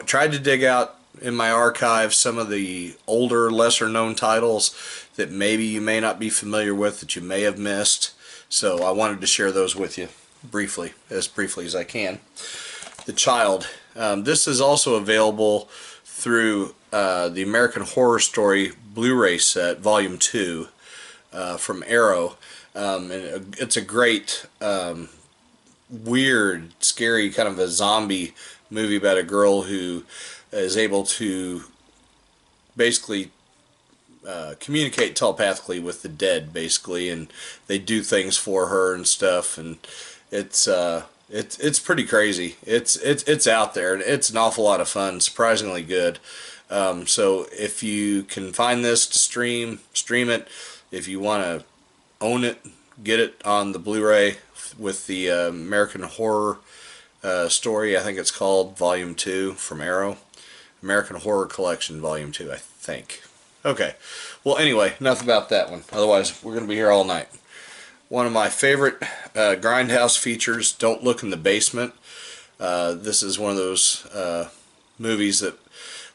tried to dig out in my archive some of the older, lesser known titles that maybe you may not be familiar with, that you may have missed. So I wanted to share those with you briefly as I can. The Child. This is also available through the American Horror Story Blu-ray set, Volume 2, from Arrow. And it's a great, weird, scary kind of a zombie movie about a girl who is able to basically communicate telepathically with the dead, basically, and they do things for her and stuff, and it's pretty crazy. It's out there, and it's an awful lot of fun, surprisingly good. So if you can find this to stream it. If you want to own it, get it on the Blu-ray with the American Horror Story, I think it's called, Volume 2 from Arrow. American Horror Collection, Volume 2, I think. Okay, well anyway, enough about that one. Otherwise, we're going to be here all night. One of my favorite Grindhouse features, Don't Look in the Basement. This is one of those movies that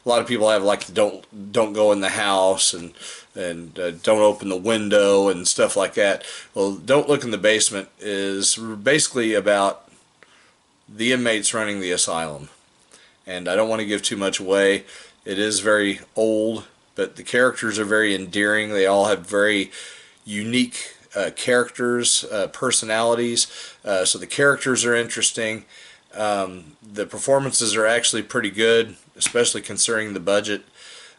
a lot of people have, like don't go in the house and don't open the window and stuff like that. Well, Don't Look in the Basement is basically about the inmates running the asylum. And I don't want to give too much away. It is very old, but the characters are very endearing. They all have very unique characters, personalities. So the characters are interesting. The performances are actually pretty good, especially considering the budget.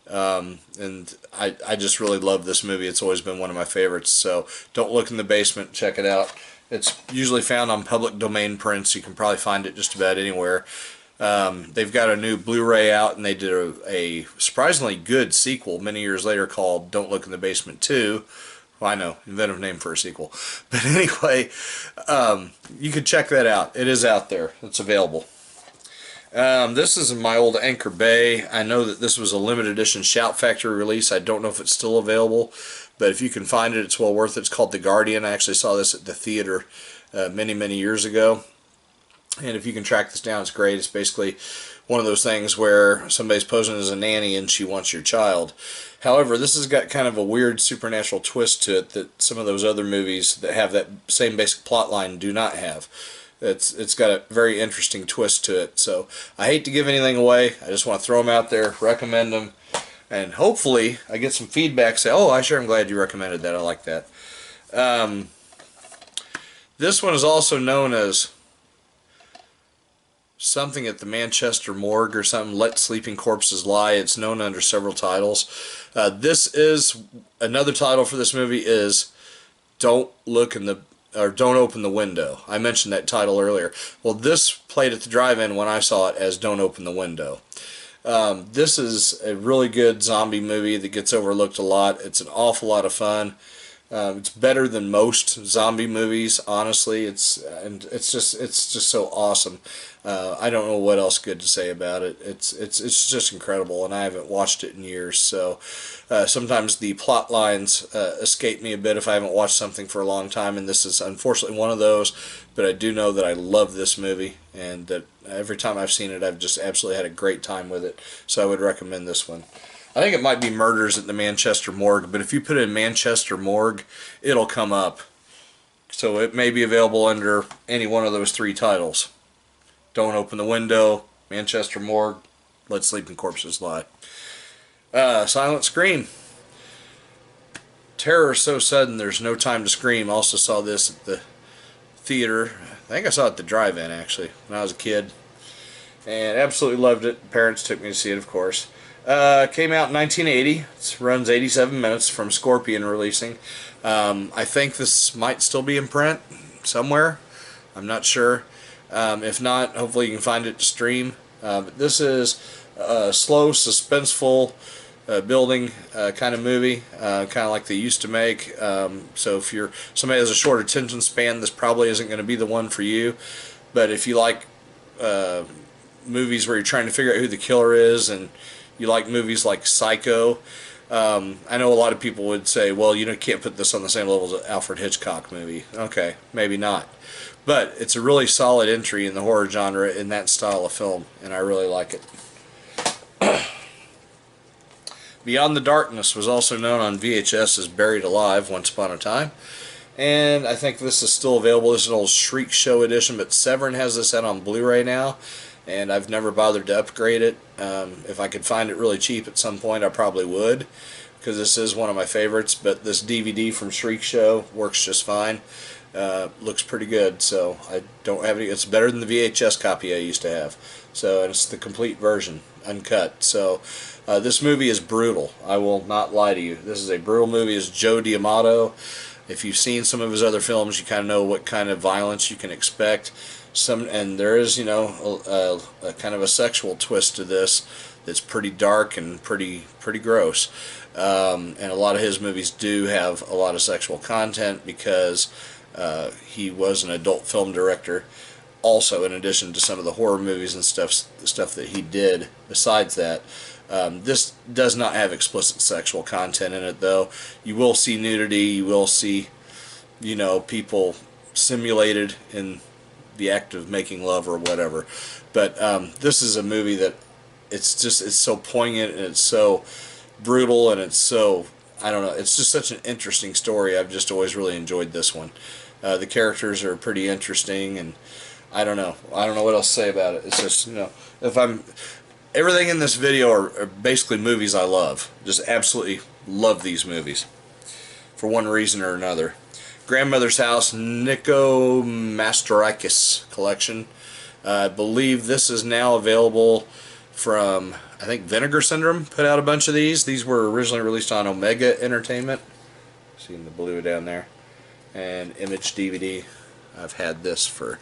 And I just really love this movie. It's always been one of my favorites. So Don't Look in the Basement. Check it out. It's usually found on public domain prints. You can probably find it just about anywhere. They've got a new Blu-ray out, and they did a surprisingly good sequel many years later called Don't Look in the Basement 2. Well, I know, inventive name for a sequel. But anyway, you can check that out. It is out there. It's available. This is in my old Anchor Bay. I know that this was a limited edition Shout Factory release. I don't know if it's still available, but if you can find it, it's well worth it. It's called The Guardian. I actually saw this at the theater many years ago. And if you can track this down, it's great. It's basically one of those things where somebody's posing as a nanny and she wants your child. However, this has got kind of a weird supernatural twist to it that some of those other movies that have that same basic plot line do not have. It's got a very interesting twist to it. So I hate to give anything away. I just want to throw them out there, recommend them, and hopefully I get some feedback. Say, oh, I'm glad you recommended that. I like that. This one is also known as something at the Manchester Morgue or something. Let Sleeping Corpses Lie. It's known under several titles. This is another title for this movie is Don't Open the Window. I mentioned that title earlier. Well, this played at the drive-in when I saw it as Don't Open the Window. This is a really good zombie movie that gets overlooked a lot. It's an awful lot of fun. It's better than most zombie movies, honestly. It's just so awesome. I don't know what else good to say about it. It's just incredible, and I haven't watched it in years. So sometimes the plot lines escape me a bit if I haven't watched something for a long time, and this is unfortunately one of those. But I do know that I love this movie, and that every time I've seen it, I've just absolutely had a great time with it. So I would recommend this one. I think it might be Murders at the Manchester Morgue, but if you put in Manchester Morgue, it'll come up. So it may be available under any one of those three titles. Don't Open the Window, Manchester Morgue, Let Sleeping Corpses Lie. Silent Scream. Terror so sudden there's no time to scream. Also saw this at the theater. I think I saw it at the drive-in, actually, when I was a kid. And absolutely loved it. Parents took me to see it, of course. Came out in 1980. It runs 87 minutes from Scorpion releasing. I think this might still be in print somewhere. I'm not sure. If not, hopefully you can find it to stream. But this is a slow, suspenseful building kind of movie, kind of like they used to make. So if you're somebody who has a short attention span, this probably isn't going to be the one for you. But if you like movies where you're trying to figure out who the killer is, and you like movies like Psycho, I know a lot of people would say, well, you can't put this on the same level as an Alfred Hitchcock movie. Okay, maybe not. But it's a really solid entry in the horror genre in that style of film, and I really like it. Beyond the Darkness was also known on VHS as Buried Alive once upon a time. And I think this is still available. This is an old Shriek Show edition, but Severin has this out on Blu-ray now, and I've never bothered to upgrade it. If I could find it really cheap at some point, I probably would, because this is one of my favorites, but this DVD from Shriek Show works just fine. Looks pretty good, so I don't have any. It's better than the VHS copy I used to have. So, and it's the complete version, uncut. So, this movie is brutal. I will not lie to you. This is a brutal movie. It's Joe D'Amato. If you've seen some of his other films, you kind of know what kind of violence you can expect. And there is, you know, a kind of a sexual twist to this that's pretty dark and pretty gross. And a lot of his movies do have a lot of sexual content because he was an adult film director. Also, in addition to some of the horror movies and stuff that he did besides that. This does not have explicit sexual content in it, though. You will see nudity, you will see, you know, people simulated in the act of making love or whatever. But this is a movie that it's so poignant and it's so brutal and it's so, I don't know, it's just such an interesting story. I've just always really enjoyed this one. The characters are pretty interesting, and I don't know what else to say about it. It's just, you know, everything in this video are basically movies I love. Just absolutely love these movies for one reason or another. Grandmother's House, Nico Mastorakis collection. I believe this is now available from, I think Vinegar Syndrome put out a bunch of these. These were originally released on Omega Entertainment. Seeing the blue down there. And Image DVD. I've had this for,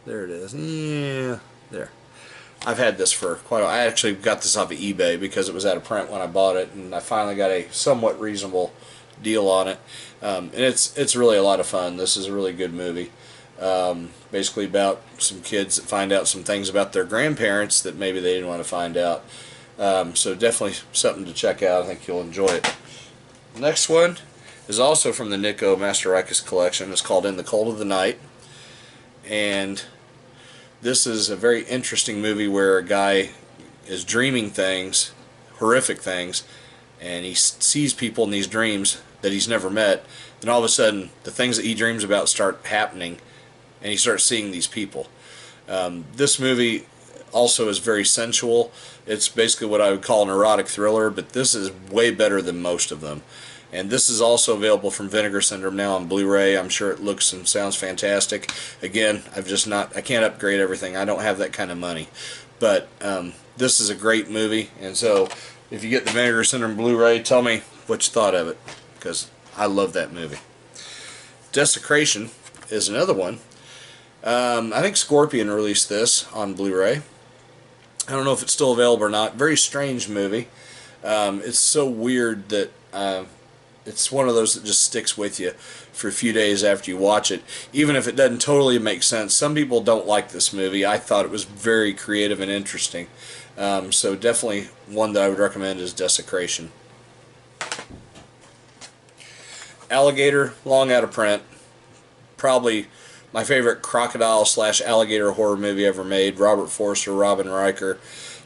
there it is. Yeah, there. I've had this for quite a while. I actually got this off of eBay because it was out of print when I bought it, and I finally got a somewhat reasonable deal on it. And it's really a lot of fun. This is a really good movie. Basically about some kids that find out some things about their grandparents that maybe they didn't want to find out. So definitely something to check out. I think you'll enjoy it. Next one is also from the Nico Mastorakis collection. It's called In the Cold of the Night. And this is a very interesting movie where a guy is dreaming things, horrific things, and he sees people in these dreams that he's never met. Then all of a sudden, the things that he dreams about start happening, and he starts seeing these people. This movie also is very sensual. It's basically what I would call an erotic thriller, but this is way better than most of them. And this is also available from Vinegar Syndrome now on Blu-ray. I'm sure it looks and sounds fantastic. Again, I can't upgrade everything. I don't have that kind of money. But this is a great movie. And so if you get the Vinegar Syndrome Blu-ray, tell me what you thought of it, because I love that movie. Desecration is another one. I think Scorpion released this on Blu-ray. I don't know if it's still available or not. Very strange movie. It's so weird that it's one of those that just sticks with you for a few days after you watch it, even if it doesn't totally make sense. Some people don't like this movie. I thought it was very creative and interesting. So definitely one that I would recommend is Desecration. Alligator, long out of print. Probably my favorite crocodile / alligator horror movie ever made. Robert Forster, Robin Riker.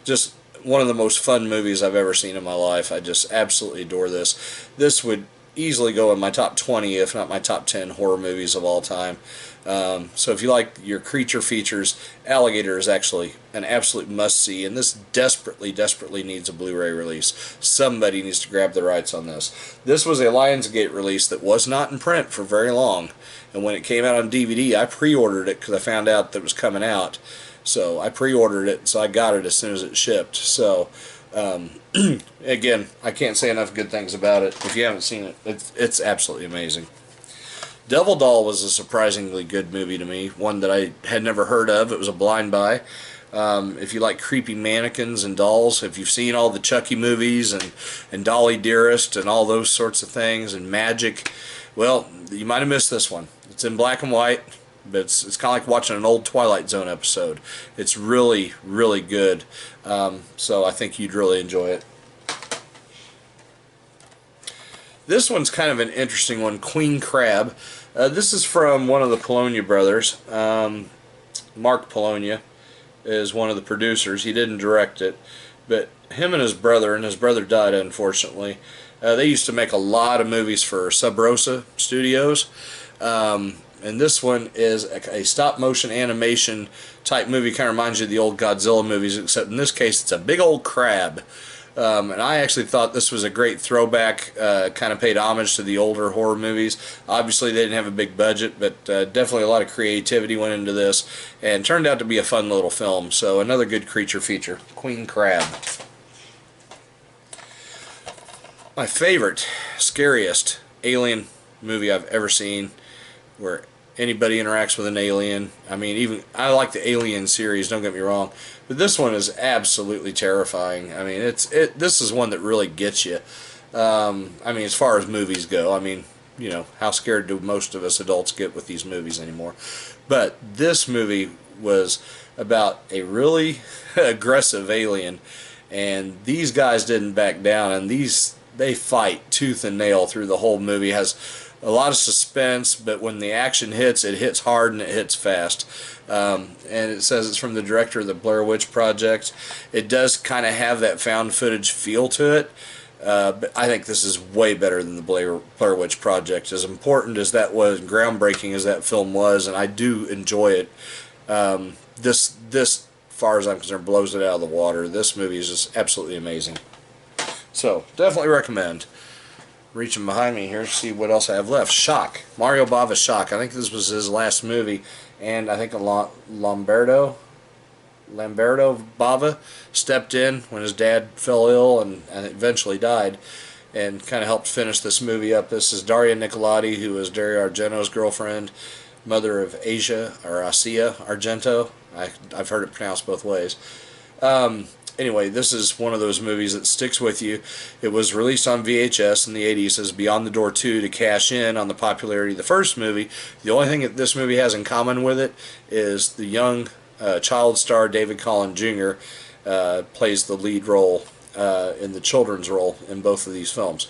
Just one of the most fun movies I've ever seen in my life. I just absolutely adore this. This would easily go in my top 20, if not my top 10 horror movies of all time. So if you like your creature features, Alligator is actually an absolute must-see, and this desperately needs a Blu-ray release. Somebody needs to grab the rights on this. This was a Lionsgate release that was not in print for very long, and when it came out on DVD, I pre-ordered it because I found out that it was coming out. So I pre-ordered it, so I got it as soon as it shipped. So again, I can't say enough good things about it. If you haven't seen it, it's absolutely amazing. Devil Doll was a surprisingly good movie to me, one that I had never heard of. It was a blind buy. If you like creepy mannequins and dolls, if you've seen all the Chucky movies and Dolly Dearest and all those sorts of things and magic, well, you might have missed this one. It's in black and white, but it's kind of like watching an old Twilight Zone episode. It's really good. So I think you'd really enjoy it. This one's kind of an interesting one, Queen Crab. This is from one of the Polonia brothers. Mark Polonia is one of the producers. He didn't direct it, But him and his brother died unfortunately. They used to make a lot of movies for Sub Rosa Studios. And this one is a stop motion animation type movie. Kind of reminds you of the old Godzilla movies, except in this case it's a big old crab. And I actually thought this was a great throwback, kind of paid homage to the older horror movies. Obviously they didn't have a big budget, but definitely a lot of creativity went into this, and turned out to be a fun little film. So another good creature feature, Queen Crab. My favorite, scariest alien movie I've ever seen, where anybody interacts with an alien. I mean, even I like the Alien series, don't get me wrong, but this one is absolutely terrifying. I mean, this is one that really gets you. I mean, as far as movies go, I mean, you know, how scared do most of us adults get with these movies anymore? But this movie was about a really aggressive alien, and these guys didn't back down, and they fight tooth and nail through the whole movie. It has a lot of suspense, but when the action hits, it hits hard and it hits fast. And it says it's from the director of the Blair Witch Project. It does kind of have that found footage feel to it, but I think this is way better than the Blair Witch Project. As important as that was, groundbreaking as that film was, and I do enjoy it, this, as far as I'm concerned, blows it out of the water. This movie is just absolutely amazing. So, definitely recommend. Reaching behind me here to see what else I have left. Shock. Mario Bava's Shock. I think this was his last movie, and I think Lamberto Bava stepped in when his dad fell ill and eventually died, and kind of helped finish this movie up. This is Daria Nicolodi, who was Dario Argento's girlfriend, mother of Asia Argento. I've heard it pronounced both ways. Anyway, this is one of those movies that sticks with you. It was released on VHS in the 80s as Beyond the Door 2 to cash in on the popularity of the first movie. The only thing that this movie has in common with it is the young child star David Collin Jr. Plays the lead role in the children's role in both of these films.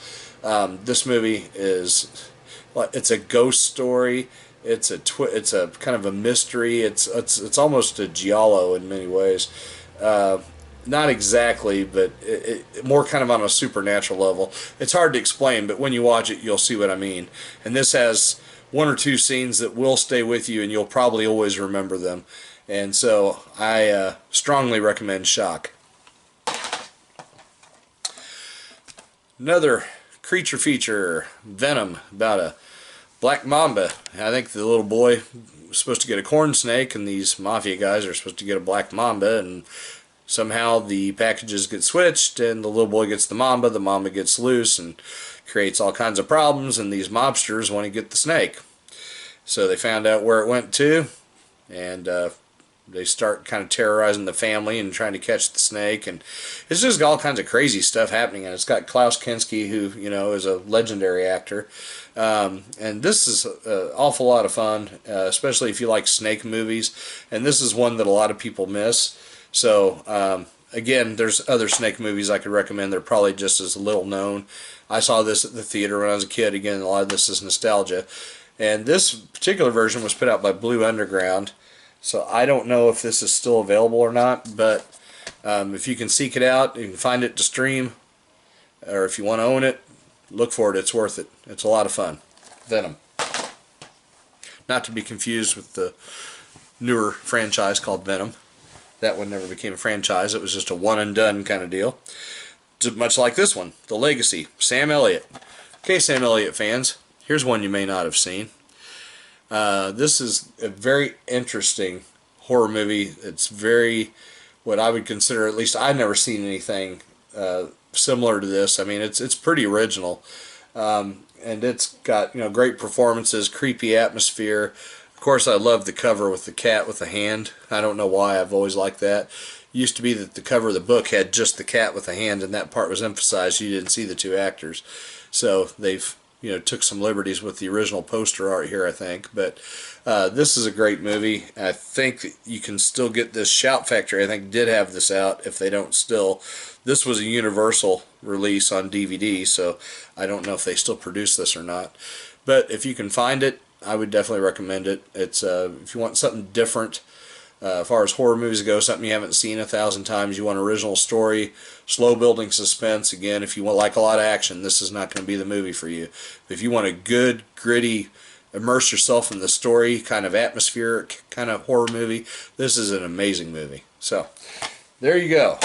This movie is, it's a ghost story. It's a kind of a mystery. It's almost a giallo in many ways. Not exactly, but more kind of on a supernatural level. It's hard to explain, but when you watch it, you'll see what I mean. And this has one or two scenes that will stay with you, and you'll probably always remember them. And so I strongly recommend Shock. Another creature feature, Venom, about a black mamba. I think the little boy was supposed to get a corn snake, and these mafia guys are supposed to get a black mamba, and somehow the packages get switched, and the little boy gets the mamba gets loose and creates all kinds of problems, and these mobsters want to get the snake. So they found out where it went to, and they start kind of terrorizing the family and trying to catch the snake, and it's just all kinds of crazy stuff happening. And it's got Klaus Kinski, who, you know, is a legendary actor, and this is an awful lot of fun, especially if you like snake movies, and this is one that a lot of people miss. So, again, there's other snake movies I could recommend. They're probably just as little known. I saw this at the theater when I was a kid. Again, a lot of this is nostalgia. And this particular version was put out by Blue Underground. So I don't know if this is still available or not, but if you can seek it out, you can find it to stream, or if you want to own it, look for it. It's worth it. It's a lot of fun. Venom. Not to be confused with the newer franchise called Venom. That one never became a franchise. It was just a one-and-done kind of deal. Much like this one, The Legacy, Sam Elliott. Okay, Sam Elliott fans, here's one you may not have seen. This is a very interesting horror movie. It's very, what I would consider, at least I've never seen anything similar to this. I mean, it's pretty original. And it's got, you know, great performances, creepy atmosphere. Of course, I love the cover with the cat with the hand. I don't know why. I've always liked that. It used to be that the cover of the book had just the cat with the hand, and that part was emphasized. You didn't see the two actors. So they've, you know, took some liberties with the original poster art here, I think. But this is a great movie. I think you can still get this. Shout Factory, I think, did have this out, if they don't still. This was a Universal release on DVD, so I don't know if they still produce this or not. But if you can find it, I would definitely recommend it. It's if you want something different, As far as horror movies go, something you haven't seen 1,000 times, you want original story, slow building suspense. Again, if you want like a lot of action, this is not going to be the movie for you. If you want a good, gritty, immerse yourself in the story, kind of atmospheric kind of horror movie, this is an amazing movie. So, there you go.